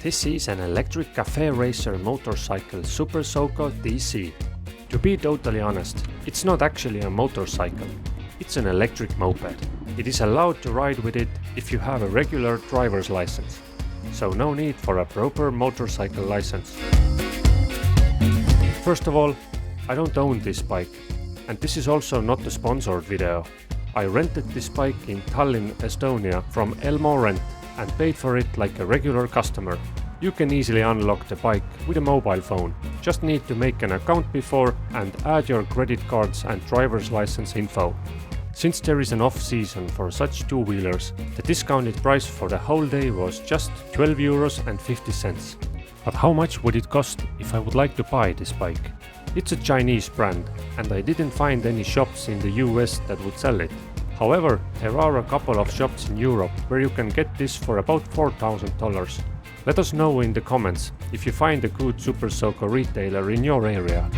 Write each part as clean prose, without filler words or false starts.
This is an electric cafe racer motorcycle Super Soco TC. To be totally honest, it's not actually a motorcycle, it's an electric moped. It is allowed to ride with it if you have a regular driver's license, so no need for a proper motorcycle license. First of all, I don't own this bike, and this is also not a sponsored video. I rented this bike in Tallinn, Estonia from Elmo Rent and paid for it like a regular customer. You can easily unlock the bike with a mobile phone. Just need to make an account before and add your credit cards and driver's license info. Since there is an off-season for such two-wheelers, the discounted price for the whole day was just €12.50. But how much would it cost if I would like to buy this bike? It's a Chinese brand, and I didn't find any shops in the US that would sell it. However, there are a couple of shops in Europe where you can get this for about $4,000. Let us know in the comments if you find a good Super Soco retailer in your area.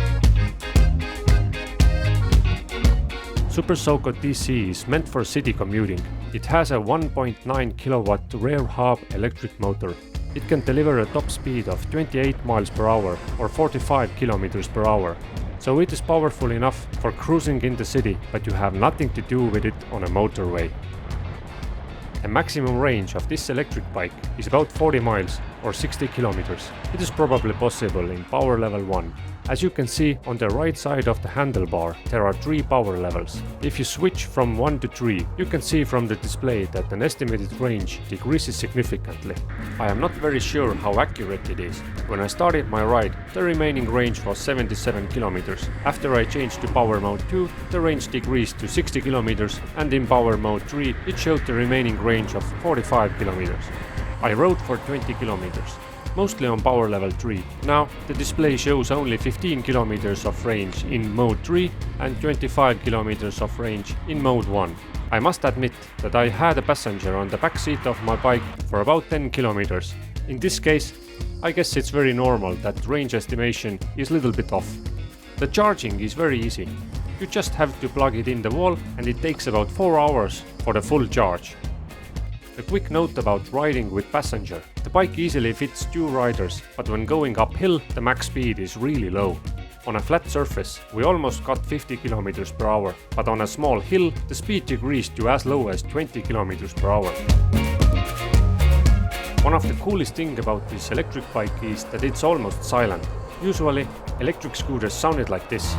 Super Soco TC is meant for city commuting. It has a 1.9 kilowatt rear hub electric motor. It can deliver a top speed of 28 miles per hour or 45 kilometers per hour. So it is powerful enough for cruising in the city, but you have nothing to do with it on a motorway. The maximum range of this electric bike is about 40 miles or 60 kilometers. It is probably possible in power level 1. As you can see on the right side of the handlebar, there are 3 power levels. If you switch from 1 to 3, you can see from the display that an estimated range decreases significantly. I am not very sure how accurate it is. When I started my ride, the remaining range was 77 kilometers. After I changed to power mode 2, the range decreased to 60 kilometers, and in power mode 3, it showed the remaining range of 45 kilometers. I rode for 20 kilometers. Mostly on power level 3. Now the display shows only 15 kilometers of range in mode 3 and 25 kilometers of range in mode 1. I must admit that I had a passenger on the back seat of my bike for about 10 kilometers. In this case, I guess it's very normal that range estimation is a little bit off. The charging is very easy. You just have to plug it in the wall and it takes about 4 hours for the full charge. A quick note about riding with passenger. The bike easily fits 2 riders, but when going uphill, the max speed is really low. On a flat surface, we almost got 50 km per hour, but on a small hill, the speed decreased to as low as 20 km per hour. One of the coolest things about this electric bike is that it's almost silent. Usually, electric scooters sounded like this.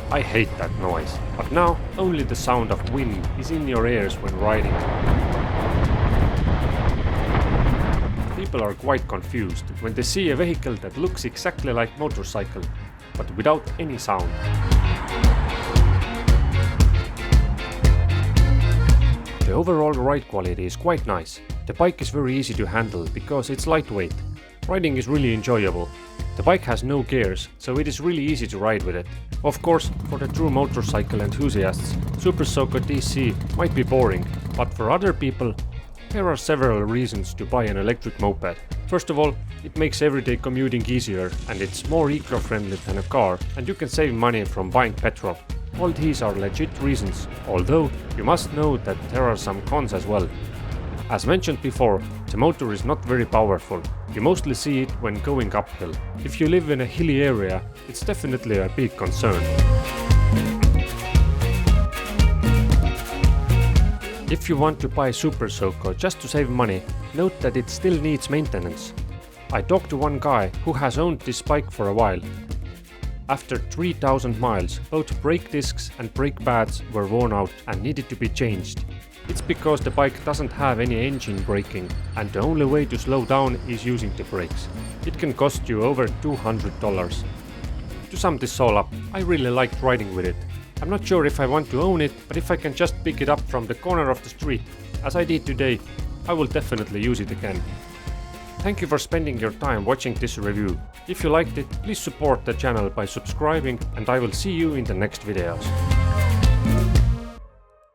I hate that noise, but now only the sound of wind is in your ears when riding. People are quite confused when they see a vehicle that looks exactly like motorcycle, but without any sound. The overall ride quality is quite nice. The bike is very easy to handle because it's lightweight. Riding is really enjoyable. The bike has no gears, so it is really easy to ride with it. Of course, for the true motorcycle enthusiasts, Super Soco TC might be boring, but for other people, there are several reasons to buy an electric moped. First of all, it makes everyday commuting easier and it's more eco-friendly than a car, and you can save money from buying petrol. All these are legit reasons, although you must know that there are some cons as well. As mentioned before, the motor is not very powerful. You mostly see it when going uphill. If you live in a hilly area, it's definitely a big concern. If you want to buy Super Soco just to save money, note that it still needs maintenance. I talked to one guy who has owned this bike for a while. After 3,000 miles, both brake discs and brake pads were worn out and needed to be changed. It's because the bike doesn't have any engine braking, and the only way to slow down is using the brakes. It can cost you over $200. To sum this all up, I really liked riding with it. I'm not sure if I want to own it, but if I can just pick it up from the corner of the street, as I did today, I will definitely use it again. Thank you for spending your time watching this review. If you liked it, please support the channel by subscribing, and I will see you in the next videos.